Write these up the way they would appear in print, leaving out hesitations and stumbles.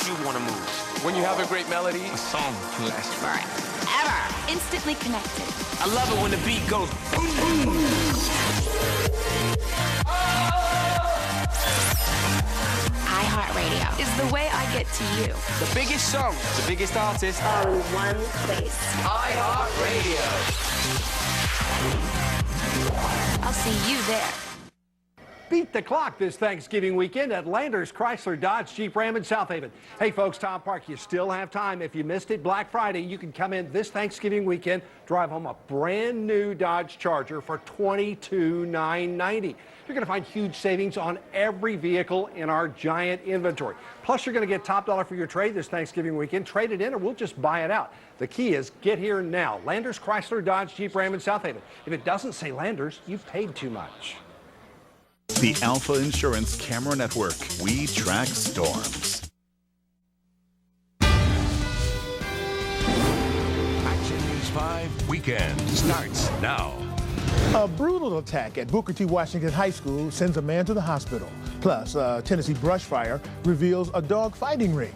makes you want to move. When you have a great melody, A song can last forever. Instantly connected. I love it when the beat goes boom, boom. iHeartRadio is the way I get to you. The biggest song, the biggest artist. All in one place. iHeartRadio. I'll see you there. Beat the clock this Thanksgiving weekend at Landers Chrysler Dodge Jeep Ram in South Haven. Hey folks, Tom Park, you still have time. If you missed it Black Friday, you can come in this Thanksgiving weekend, drive home a brand new Dodge Charger for $22,990. You're going to find huge savings on every vehicle in our giant inventory. Plus, you're going to get top dollar for your trade this Thanksgiving weekend. Trade it in or we'll just buy it out. The key is get here now. Landers Chrysler Dodge Jeep Ram in South Haven. If it doesn't say Landers, you've paid too much. The Alpha Insurance Camera Network. We track storms. Action News 5 Weekend starts now. A brutal attack at Booker T. Washington High School sends a man to the hospital. Plus, a Tennessee brush fire reveals a dog fighting ring.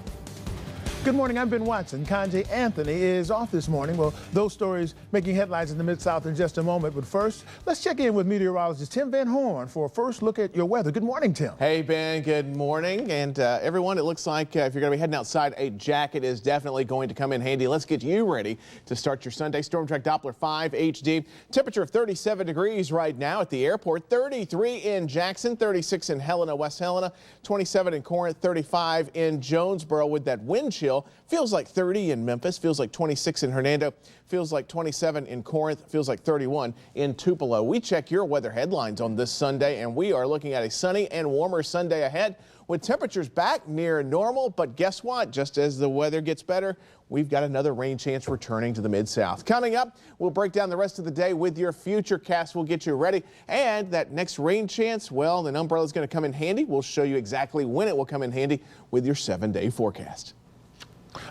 Good morning, I'm Ben Watson. Kanye Anthony is off this morning. Well, those stories making headlines in the Mid-South in just a moment. But first, let's check in with meteorologist Tim Van Horn for a first look at your weather. Good morning, Tim. Hey, Ben. Good morning. And everyone, it looks like if you're going to be heading outside, a jacket is definitely going to come in handy. Let's get you ready to start your Sunday. Storm Track Doppler 5 HD. Temperature of 37 degrees right now at the airport. 33 in Jackson, 36 in Helena, West Helena, 27 in Corinth, 35 in Jonesboro with that wind chill. Feels like 30 in Memphis, feels like 26 in Hernando, feels like 27 in Corinth, feels like 31 in Tupelo. We check your weather headlines on this Sunday, and we are looking at a sunny and warmer Sunday ahead with temperatures back near normal. But guess what? Just as the weather gets better, we've got another rain chance returning to the Mid-South. Coming up, we'll break down the rest of the day with your future cast. We'll get you ready. And that next rain chance, well, an umbrella is going to come in handy. We'll show you exactly when it will come in handy with your 7-day forecast.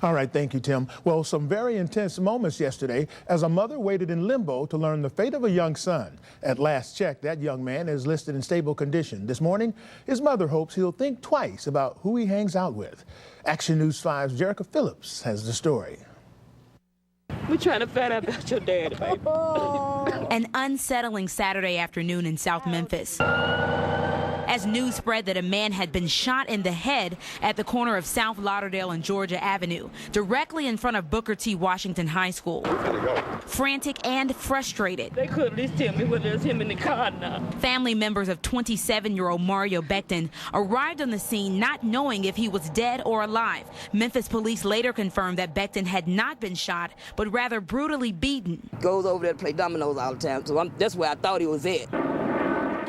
All right, thank you, Tim. Well, some very intense moments yesterday as a mother waited in limbo to learn the fate of a young son. At last check, that young man is listed in stable condition. This morning, his mother hopes he'll think twice about who he hangs out with. Action News 5's Jerica Phillips has the story. We're trying to find out about your daddy, baby. An unsettling Saturday afternoon in South Memphis, as news spread that a man had been shot in the head at the corner of South Lauderdale and Georgia Avenue, directly in front of Booker T. Washington High School. Frantic and frustrated, They could at least tell me whether it's him in the car or not. family members of 27-year-old Mario Becton arrived on the scene not knowing if he was dead or alive. Memphis police later confirmed that Becton had not been shot, but rather brutally beaten. Goes over there to play dominoes all the time, so that's where I thought he was at.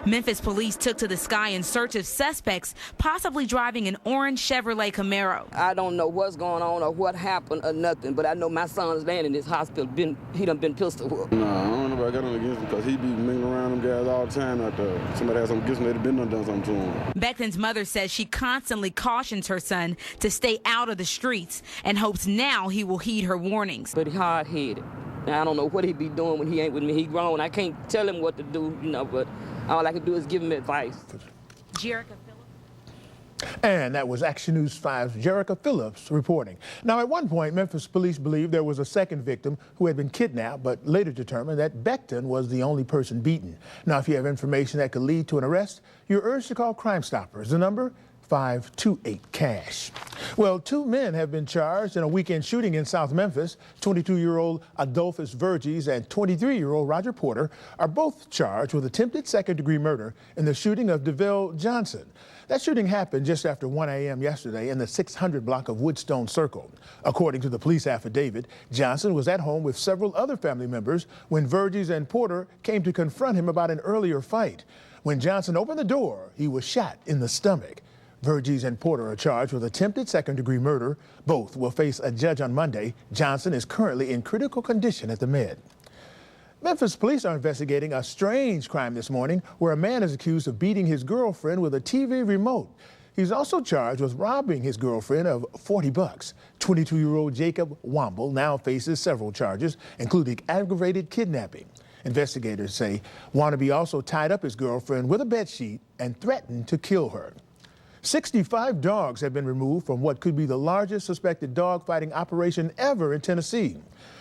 Memphis police took to the sky in search of suspects, possibly driving an orange Chevrolet Camaro. I don't know what's going on or what happened or nothing, but I know my son's laying in this hospital. He done been pistol whipped. No, I don't know if I got nothing against him because he be mingling around them guys all the time out there. Somebody has something against him, they'd been done something to him. Becton's mother says she constantly cautions her son to stay out of the streets and hopes now he will heed her warnings. But he hard-headed. Now, I don't know what he be doing when he ain't with me. He grown. I can't tell him what to do, but all I can do is give him advice. Jerica Phillips. And that was Action News 5's Jerica Phillips reporting. Now, at one point, Memphis police believed there was a second victim who had been kidnapped, but later determined that Becton was the only person beaten. Now, if you have information that could lead to an arrest, you're urged to call Crime Stoppers. The number, 528-CASH. Well, 2 men have been charged in a weekend shooting in South Memphis. 22-year-old Adolphus Verges and 23-year-old Roger Porter are both charged with attempted second-degree murder in the shooting of DeVille Johnson. That shooting happened just after 1 a.m. yesterday in the 600 block of Woodstone Circle. According to the police affidavit, Johnson was at home with several other family members when Verges and Porter came to confront him about an earlier fight. When Johnson opened the door, he was shot in the stomach. Verges and Porter are charged with attempted second-degree murder. Both will face a judge on Monday. Johnson is currently in critical condition at the Med. Memphis police are investigating a strange crime this morning where a man is accused of beating his girlfriend with a TV remote. He's also charged with robbing his girlfriend of $40. 22-year-old Jacob Womble now faces several charges, including aggravated kidnapping. Investigators say Wannabe also tied up his girlfriend with a bedsheet and threatened to kill her. 65 dogs have been removed from what could be the largest suspected dog fighting operation ever in Tennessee.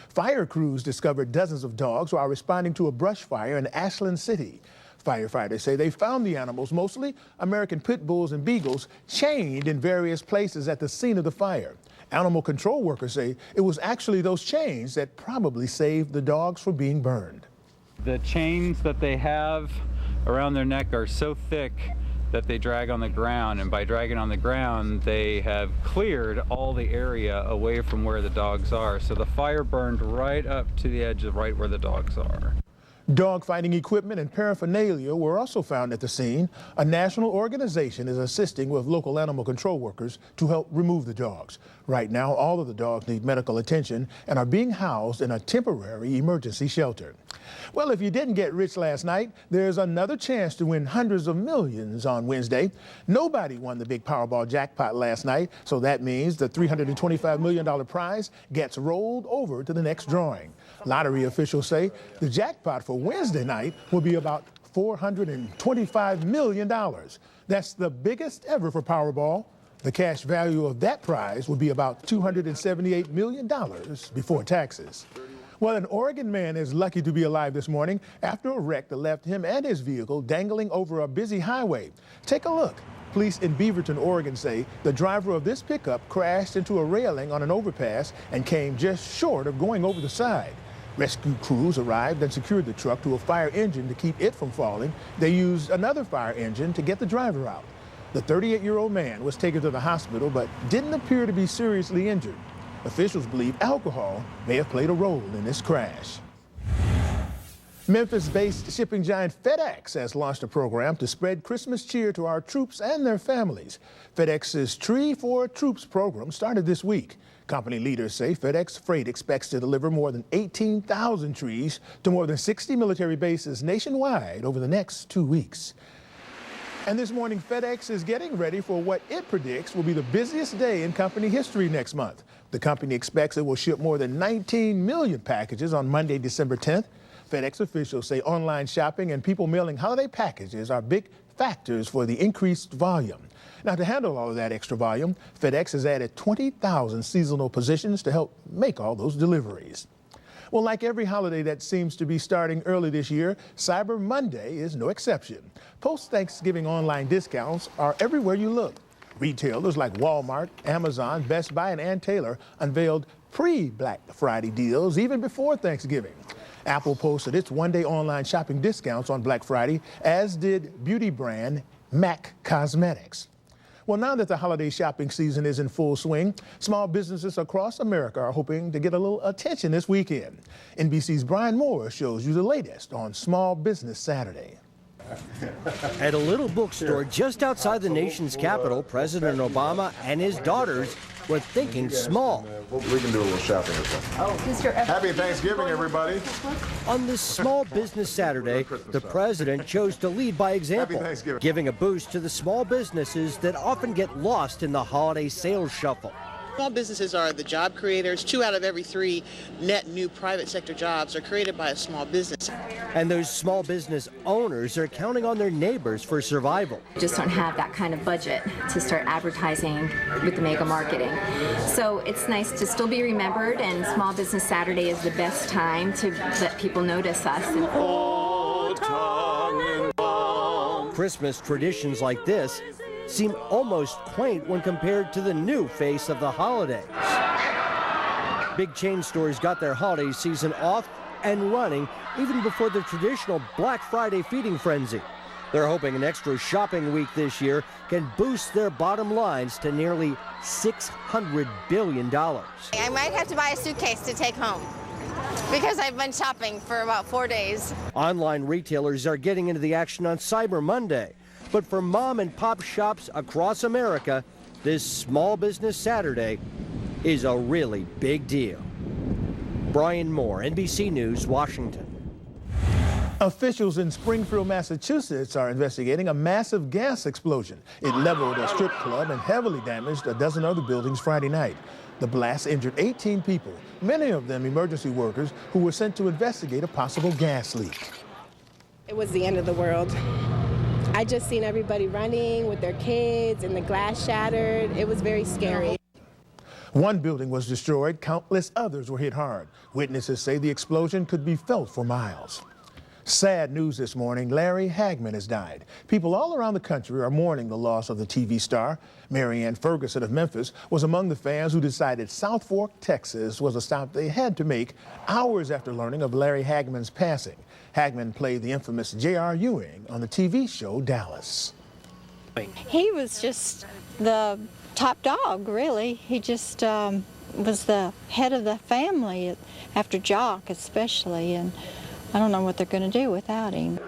Fire crews discovered dozens of dogs while responding to a brush fire in Ashland City. Firefighters say they found the animals, mostly American pit bulls and beagles, chained in various places at the scene of the fire. Animal control workers say it was actually those chains that probably saved the dogs from being burned. The chains that they have around their neck are so thick that they drag on the ground, and by dragging on the ground they have cleared all the area away from where the dogs are. So the fire burned right up to the edge of right where the dogs are. Dog fighting equipment and paraphernalia were also found at the scene. A national organization is assisting with local animal control workers to help remove the dogs. Right now, all of the dogs need medical attention and are being housed in a temporary emergency shelter. Well, if you didn't get rich last night, there's another chance to win hundreds of millions on Wednesday. Nobody won the big Powerball jackpot last night, so that means the $325 million prize gets rolled over to the next drawing. Lottery officials say the jackpot for Wednesday night will be about $425 million. That's the biggest ever for Powerball. The cash value of that prize will be about $278 million before taxes. Well, an Oregon man is lucky to be alive this morning after a wreck that left him and his vehicle dangling over a busy highway. Take a look. Police in Beaverton, Oregon say the driver of this pickup crashed into a railing on an overpass and came just short of going over the side. Rescue crews arrived and secured the truck to a fire engine to keep it from falling. They used another fire engine to get the driver out. The 38-year-old man was taken to the hospital but didn't appear to be seriously injured. Officials believe alcohol may have played a role in this crash. Memphis-based shipping giant FedEx has launched a program to spread Christmas cheer to our troops and their families. FedEx's Tree for Troops program started this week. Company leaders say FedEx Freight expects to deliver more than 18,000 trees to more than 60 military bases nationwide over the next 2 weeks. And this morning, FedEx is getting ready for what it predicts will be the busiest day in company history next month. The company expects it will ship more than 19 million packages on Monday, December 10th. FedEx officials say online shopping and people mailing holiday packages are big factors for the increased volume. Now, to handle all of that extra volume, FedEx has added 20,000 seasonal positions to help make all those deliveries. Well, like every holiday that seems to be starting early this year, Cyber Monday is no exception. Post-Thanksgiving online discounts are everywhere you look. Retailers like Walmart, Amazon, Best Buy, and Ann Taylor unveiled pre-Black Friday deals even before Thanksgiving. Apple posted its one-day online shopping discounts on Black Friday, as did beauty brand MAC Cosmetics. Well, now that the holiday shopping season is in full swing, small businesses across America are hoping to get a little attention this weekend. NBC's Brian Moore shows you the latest on Small Business Saturday. At a little bookstore just outside the nation's capital, President Obama and his daughters were thinking small. We can do a little shopping as well. Happy Thanksgiving, everybody. On this Small Business Saturday, the president chose to lead by example, giving a boost to the small businesses that often get lost in the holiday sales shuffle. Small businesses are the job creators. 2 out of every 3 net new private sector jobs are created by a small business. And those small business owners are counting on their neighbors for survival. Just don't have that kind of budget to start advertising with the mega marketing. So it's nice to still be remembered, and Small Business Saturday is the best time to let people notice us. Christmas traditions like this seem almost quaint when compared to the new face of the holidays. Big chain stores got their holiday season off and running even before the traditional Black Friday feeding frenzy. They're hoping an extra shopping week this year can boost their bottom lines to nearly $600 billion. I might have to buy a suitcase to take home because I've been shopping for about 4 days. Online retailers are getting into the action on Cyber Monday. But for mom and pop shops across America, this Small Business Saturday is a really big deal. Brian Moore, NBC News, Washington. Officials in Springfield, Massachusetts are investigating a massive gas explosion. It leveled a strip club and heavily damaged a dozen other buildings Friday night. The blast injured 18 people, many of them emergency workers who were sent to investigate a possible gas leak. It was the end of the world. I just seen everybody running with their kids and the glass shattered. It was very scary. One building was destroyed, countless others were hit hard. Witnesses say the explosion could be felt for miles. Sad news this morning, Larry Hagman has died. People all around the country are mourning the loss of the TV star. Marianne Ferguson of Memphis was among the fans who decided South Fork, Texas was a stop they had to make hours after learning of Larry Hagman's passing. Hagman played the infamous J.R. Ewing on the TV show Dallas. He was just the top dog, really. He just was the head of the family after Jock especially, and I don't know what they're going to do without him.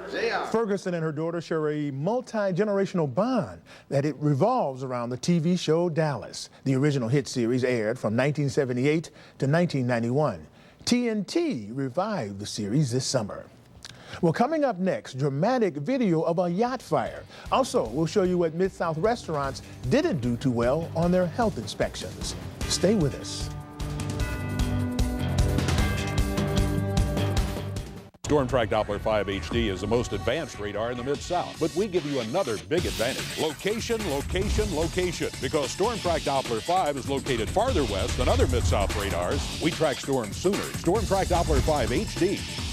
Ferguson and her daughter share a multi-generational bond that it revolves around the TV show Dallas. The original hit series aired from 1978 to 1991. TNT revived the series this summer. Well, coming up next, dramatic video of a yacht fire. Also, we'll show you what Mid-South restaurants didn't do too well on their health inspections. Stay with us. StormTrack Doppler 5 HD is the most advanced radar in the Mid-South, but we give you another big advantage. Location, location, location. Because StormTrack Doppler 5 is located farther west than other Mid-South radars, we track storms sooner. StormTrack Doppler 5 HD.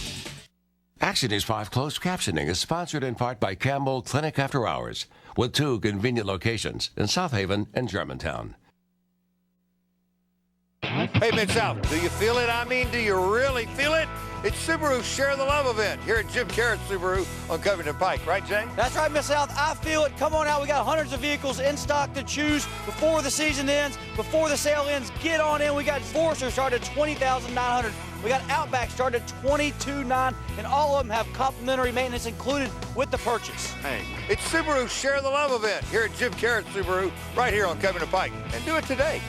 Action News 5 closed captioning is sponsored in part by Campbell Clinic After Hours, with 2 convenient locations in South Haven and Germantown. Hey, Mid-South, do you feel it? I mean, do you really feel it? It's Subaru's Share the Love event here at Jim Carrett's Subaru on Covington Pike. Right, Jay? That's right, Mid-South. I feel it. Come on out. We got hundreds of vehicles in stock to choose before the season ends, before the sale ends. Get on in. We got Forester started at $20,900. We got Outback started at $22,900, and all of them have complimentary maintenance included with the purchase. Hey, it's Subaru's Share the Love event here at Jim Carrett's Subaru right here on Covington Pike. And do it today.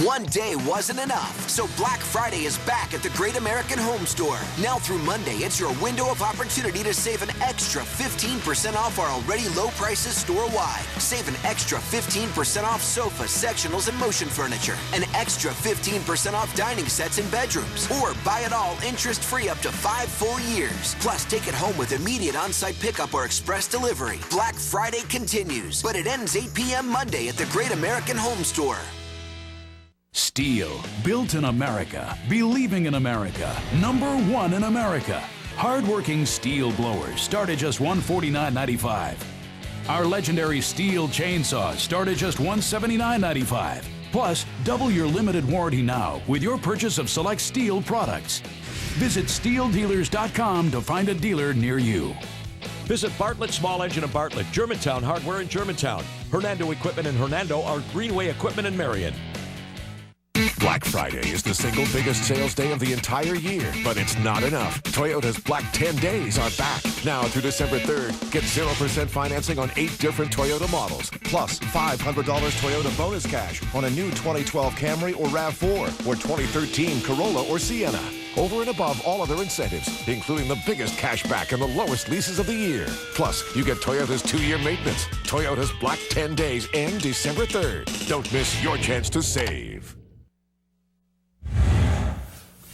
One day wasn't enough, so Black Friday is back at the Great American Home Store. Now through Monday, it's your window of opportunity to save an extra 15% off our already low prices store-wide. Save an extra 15% off sofas, sectionals, and motion furniture. An extra 15% off dining sets and bedrooms. Or buy it all interest-free up to 5 full years. Plus, take it home with immediate on-site pickup or express delivery. Black Friday continues, but it ends 8 p.m. Monday at the Great American Home Store. Steel, built in America, believing in America, #1 in America. Hardworking steel blowers start at just $149.95. Our legendary steel chainsaws start at just $179.95. Plus, double your limited warranty now with your purchase of select steel products. Visit SteelDealers.com to find a dealer near you. Visit Bartlett Small Engine in Bartlett, Germantown Hardware in Germantown, Hernando Equipment in Hernando, or Greenway Equipment in Marion. Black Friday is the single biggest sales day of the entire year, but it's not enough. Toyota's Black 10 Days are back. Now through December 3rd, get 0% financing on 8 different Toyota models, plus $500 Toyota bonus cash on a new 2012 Camry or RAV4 or 2013 Corolla or Sienna. Over and above all other incentives, including the biggest cash back and the lowest leases of the year. Plus, you get Toyota's 2-year maintenance. Toyota's Black 10 Days end December 3rd. Don't miss your chance to save.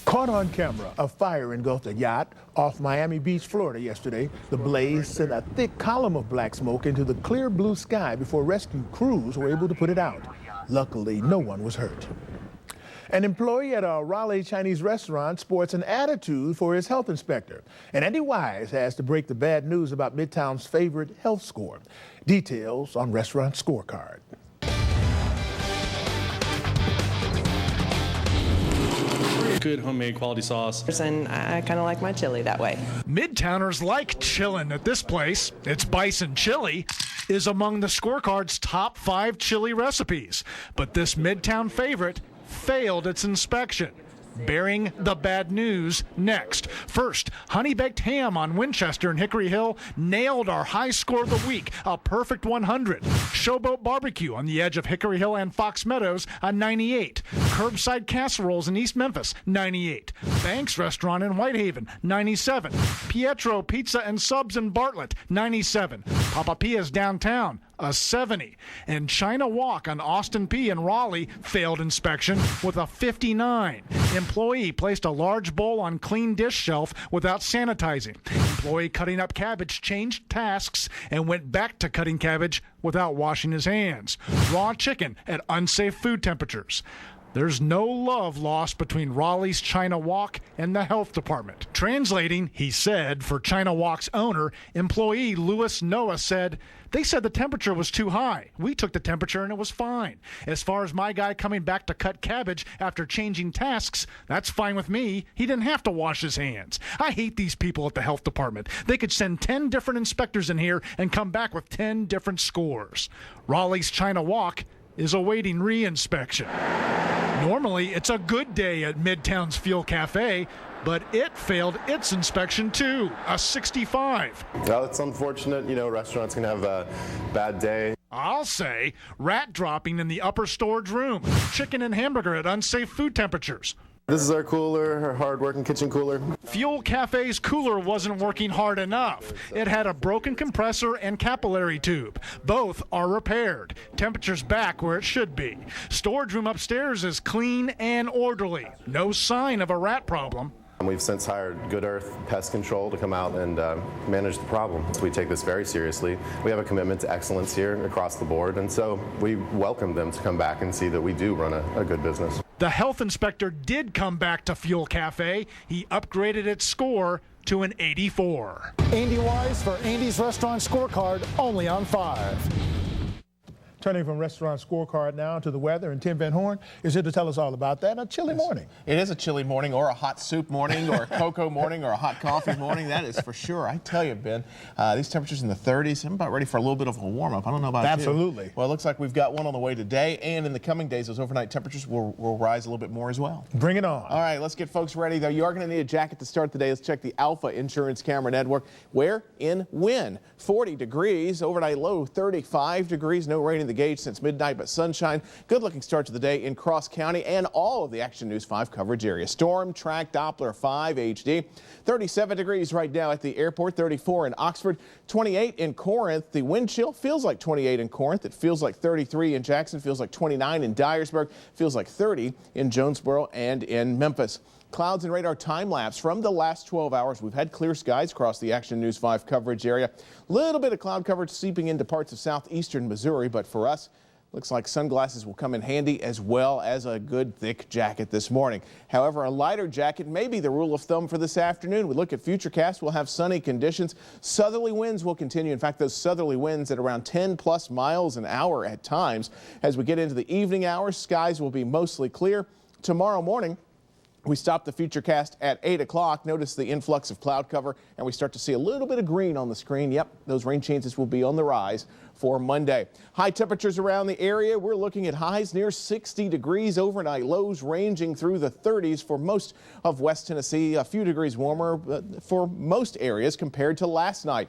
Caught on camera, a fire engulfed a yacht off Miami Beach, Florida yesterday. The blaze sent a thick column of black smoke into the clear blue sky before rescue crews were able to put it out. Luckily, no one was hurt. An employee at a Raleigh Chinese restaurant sports an attitude for his health inspector. And Andy Wise has to break the bad news about Midtown's favorite health score. Details on Restaurant Scorecard. Good homemade quality sauce. And I kind of like my chili that way. Midtowners like chillin' at this place. Its bison chili is among the scorecard's top 5 chili recipes. But this Midtown favorite failed its inspection. Bearing the bad news next. First, honey baked ham on Winchester and Hickory Hill nailed our high score of the week, a perfect 100. Showboat barbecue on the edge of Hickory Hill and Fox Meadows, a 98. Curbside casseroles in East Memphis, 98. Banks Restaurant in Whitehaven, 97. Pietro Pizza and Subs in Bartlett, 97. Papa Pia's downtown, a 70. And China Walk on Austin P in Raleigh failed inspection with a 59. Employee placed a large bowl on clean dish shelf without sanitizing. Employee cutting up cabbage changed tasks and went back to cutting cabbage without washing his hands. Raw chicken at unsafe food temperatures. There's no love lost between Raleigh's China Walk and the health department. Translating, he said, for China Walk's owner, employee Louis Noah said, "They said the temperature was too high. We took the temperature and it was fine. As far as my guy coming back to cut cabbage after changing tasks, that's fine with me. He didn't have to wash his hands." I hate these people at the health department. They could send 10 different inspectors in here and come back with 10 different scores. Raleigh's China Walk is awaiting re-inspection. Normally, it's a good day at Midtown's Fuel Cafe, but it failed its inspection too, a 65. Well, it's unfortunate. You know, restaurants can have a bad day. I'll say rat dropping in the upper storage room, chicken and hamburger at unsafe food temperatures. This is our cooler, our hard-working kitchen cooler. Fuel Cafe's cooler wasn't working hard enough. It had a broken compressor and capillary tube. Both are repaired. Temperature's back where it should be. Storage room upstairs is clean and orderly. No sign of a rat problem. We've since hired Good Earth Pest Control to come out and manage the problem. We take this very seriously. We have a commitment to excellence here across the board, and so we welcome them to come back and see that we do run a good business. The health inspector did come back to Fuel Cafe. He upgraded its score to an 84. Andy Wise for Andy's Restaurant Scorecard, only on 5. Turning from restaurant scorecard now to the weather, and Tim Van Horn is here to tell us all about that. A chilly morning. It is a chilly morning, or a hot soup morning, or a cocoa morning, or a hot coffee morning. That is for sure. I tell you, Ben, these temperatures in the 30s, I'm about ready for a little bit of a warm-up. I don't know about you. Absolutely. Well, it looks like we've got one on the way today, and in the coming days, those overnight temperatures will rise a little bit more as well. Bring it on. All right, let's get folks ready, though. You are going to need a jacket to start the day. Let's check the Alpha Insurance Camera Network. Where? In Wynn. 40 degrees, overnight low 35 degrees. No rain in the gauge since midnight, but sunshine. Good looking start to the day in Cross County and all of the Action News 5 coverage area. Storm Track Doppler 5 HD. 37 degrees right now at the airport, 34 in Oxford, 28 in Corinth. The wind chill feels like 28 in Corinth. It feels like 33 in Jackson, feels like 29 in Dyersburg, feels like 30 in Jonesboro and in Memphis. Clouds and radar time lapse from the last 12 hours. We've had clear skies across the Action News 5 coverage area. Little bit of cloud coverage seeping into parts of southeastern Missouri, but for us, looks like sunglasses will come in handy as well as a good thick jacket this morning. However, a lighter jacket may be the rule of thumb for this afternoon. We look at futurecast, we'll have sunny conditions. Southerly winds will continue. In fact, those southerly winds at around 10 plus miles an hour at times. As we get into the evening hours, skies will be mostly clear. Tomorrow morning, we stop the futurecast at 8 o'clock. Notice the influx of cloud cover, and we start to see a little bit of green on the screen. Yep, those rain chances will be on the rise for Monday. High temperatures around the area. We're looking at highs near 60 degrees overnight, lows ranging through the 30s for most of West Tennessee, a few degrees warmer for most areas compared to last night.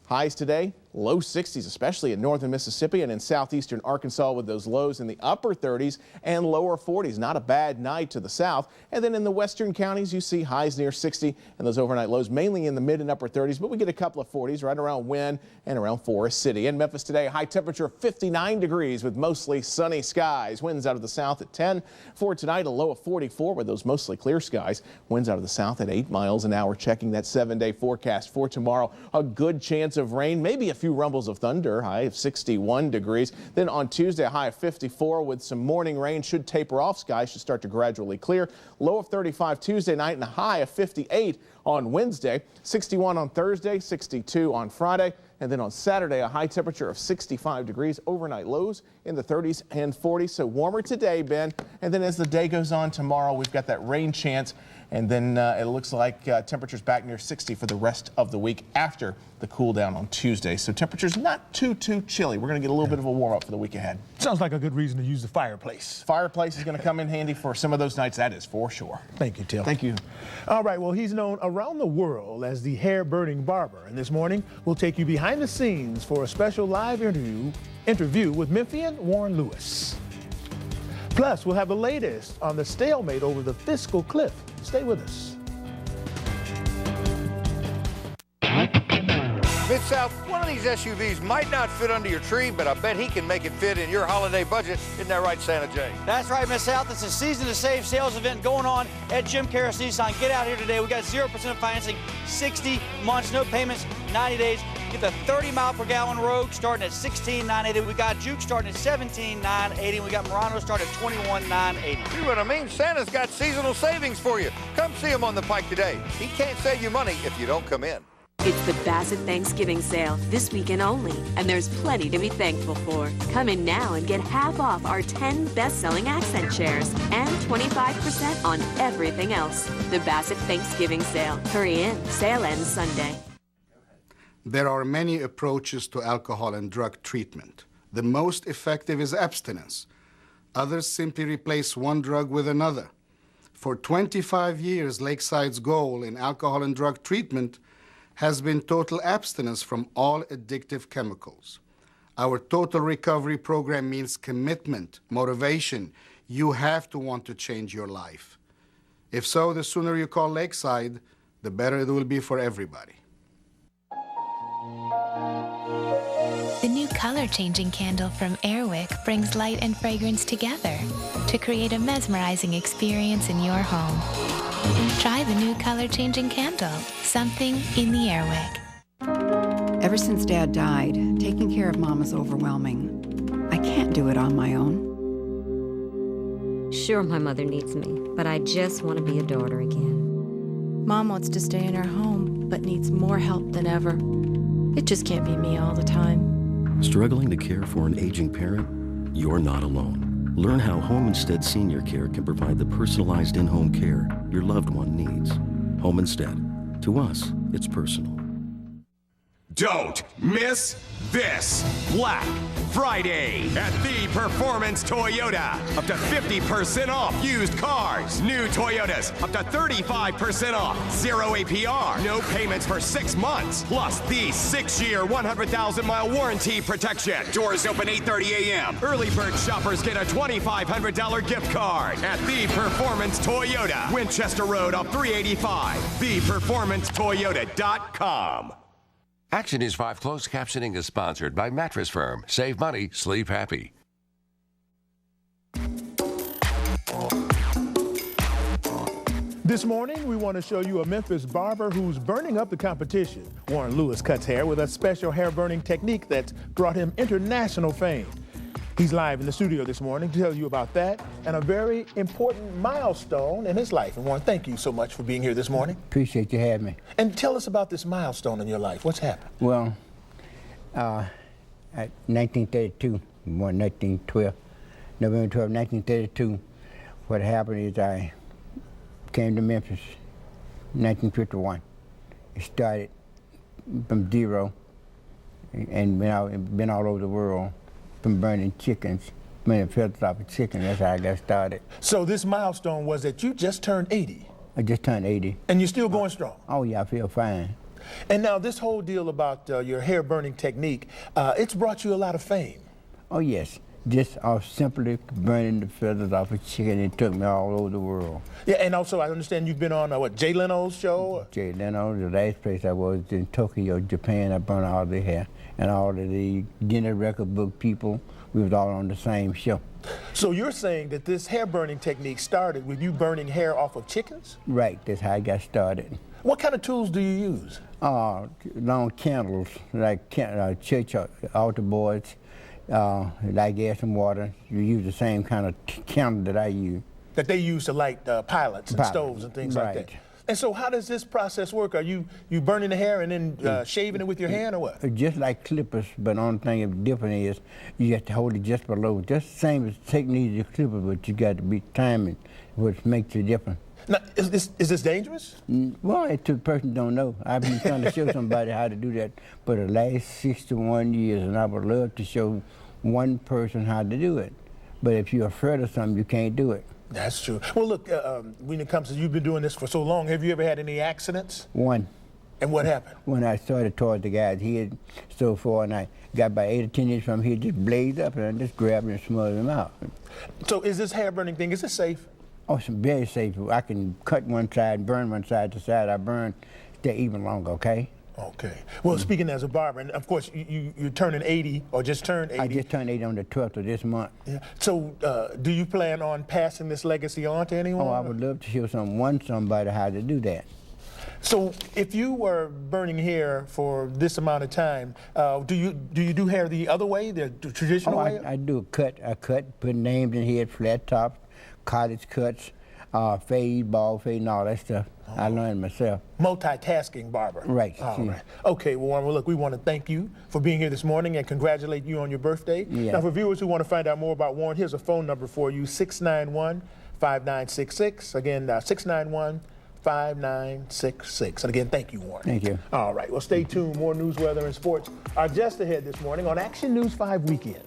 Highs today, low 60s, especially in northern Mississippi and in southeastern Arkansas with those lows in the upper 30s and lower 40s. Not a bad night to the south. And then in the western counties, you see highs near 60 and those overnight lows mainly in the mid and upper 30s, but we get a couple of 40s right around Wynn and around Forest City. In Memphis today, high temperature of 59 degrees with mostly sunny skies. Winds out of the south at 10. For tonight, a low of 44 with those mostly clear skies. Winds out of the south at 8 miles an hour. Checking that 7-day forecast for tomorrow. A good chance of rain, maybe a few rumbles of thunder, high of 61 degrees. Then on Tuesday, a high of 54 with some morning rain. Should taper off. Skies should start to gradually clear. Low of 35 Tuesday night and a high of 58 on Wednesday. 61 on Thursday, 62 on Friday. And then on Saturday, a high temperature of 65 degrees, overnight lows in the 30s and 40s. So warmer today, Ben. And then as the day goes on tomorrow, we've got that rain chance. And then it looks like temperatures back near 60 for the rest of the week after the cool down on Tuesday. So temperatures not too chilly. We're going to get a little bit of a warm up for the week ahead. Sounds like a good reason to use the fireplace. Fireplace is going to come in handy for some of those nights, that is for sure. Thank you, Tim. Thank you. All right, well, he's known around the world as the hair-burning barber. And this morning, we'll take you behind the scenes for a special live interview with Memphian Warren Lewis. Plus, we'll have the latest on the stalemate over the fiscal cliff. Stay with us. Mid-South, one of these SUVs might not fit under your tree, but I bet he can make it fit in your holiday budget. Isn't that right, Santa J? That's right, Miss South. It's a Season to Save sales event going on at Jim Karras Nissan. Get out here today. We got 0% financing, 60 months, no payments, 90 days. Get the 30-mile-per-gallon Rogue starting at $16,980. We got Juke starting at $17,980. We got Murano starting at $21,980. See what I mean? Santa's got seasonal savings for you. Come see him on the Pike today. He can't save you money if you don't come in. It's the Bassett Thanksgiving sale, this weekend only, and there's plenty to be thankful for. Come in now and get half off our 10 best-selling accent chairs and 25% on everything else. The Bassett Thanksgiving sale. Hurry in. Sale ends Sunday. There are many approaches to alcohol and drug treatment. The most effective is abstinence. Others simply replace one drug with another. For 25 years, Lakeside's goal in alcohol and drug treatment has been total abstinence from all addictive chemicals. Our total recovery program means commitment, motivation. You have to want to change your life. If so, the sooner you call Lakeside, the better it will be for everybody. The new color-changing candle from Airwick brings light and fragrance together to create a mesmerizing experience in your home. Try the new color-changing candle, something in the Airwick. Ever since Dad died, taking care of Mom is overwhelming. I can't do it on my own. Sure, my mother needs me, but I just want to be a daughter again. Mom wants to stay in her home, but needs more help than ever. It just can't be me all the time. Struggling to care for an aging parent? You're not alone. Learn how Home Instead Senior Care can provide the personalized in-home care your loved one needs. Home Instead. To us, it's personal. Don't miss this Black Friday at the Performance Toyota. Up to 50% off used cars. New Toyotas up to 35% off. 0 APR. No payments for 6 months. Plus the 6-year, 100,000-mile warranty protection. Doors open 8:30 a.m. Early bird shoppers get a $2,500 gift card at the Performance Toyota. Winchester Road off 385. ThePerformanceToyota.com. Action News 5 closed captioning is sponsored by Mattress Firm. Save money, sleep happy. This morning, we want to show you a Memphis barber who's burning up the competition. Warren Lewis cuts hair with a special hair-burning technique that's brought him international fame. He's live in the studio this morning to tell you about that and a very important milestone in his life. And Warren, thank you so much for being here this morning. Appreciate you having me. And tell us about this milestone in your life. What's happened? Well, at 1932, born 1912, November 12, 1932, what happened is I came to Memphis in 1951. It started from zero and been all over the world. From burning chickens, burning feathers off a chicken. That's how I got started. So this milestone was that you just turned 80. I just turned 80. And you're still going strong? Oh yeah, I feel fine. And now this whole deal about your hair burning technique, it's brought you a lot of fame. Oh yes, just simply burning the feathers off a chicken. It took me all over the world. Yeah, and also I understand you've been on Jay Leno's show? Jay Leno, the last place I was in Tokyo, Japan. I burned all the hair. And all of the Guinness Record Book people, we was all on the same show. So you're saying that this hair burning technique started with you burning hair off of chickens? Right, that's how I got started. What kind of tools do you use? Long candles, like church altar boards, like gas and water. You use the same kind of candle that I use. That they use to light pilots and stoves and things like that. And so how does this process work? Are you burning the hair and then shaving it with your hand or what? Just like clippers, but the only thing that's different is you have to hold it just below. Just the same as technique as clippers, but you got to be timing, which makes it different. Now, is this dangerous? Well, it's to the person don't know. I've been trying to show somebody how to do that for the last 61 years, and I would love to show one person how to do it. But if you're afraid of something, you can't do it. That's true. Well, look, when it comes to you've been doing this for so long, have you ever had any accidents? One. And what happened? When I started towards the guy's head so far, and I got about 8 or 10 inches from here, just blazed up, and I just grabbed him and smothered him out. So is this hair burning thing, is it safe? Oh, it's very safe. I can cut one side, burn one side to side. I burn, stay even longer, okay? Okay. Well, speaking as a barber, and of course you're turning 80 or just turned 80. I just turned 80 on the 12th of this month. Yeah. So do you plan on passing this legacy on to anyone? Oh, I would love to show somebody how to do that. So if you were burning hair for this amount of time, do you do hair the other way, the traditional way? I do a cut, put names in here, flat tops, cottage cuts, fade, bald fade, and all that stuff. I learned myself. Multitasking barber. Right. Right. Okay, well, Warren, look, we want to thank you for being here this morning and congratulate you on your birthday. Yeah. Now, for viewers who want to find out more about Warren, here's a phone number for you, 691-5966. Again, 691-5966. And again, thank you, Warren. Thank you. All right, well, stay tuned. More news, weather, and sports are just ahead this morning on Action News 5 Weekend.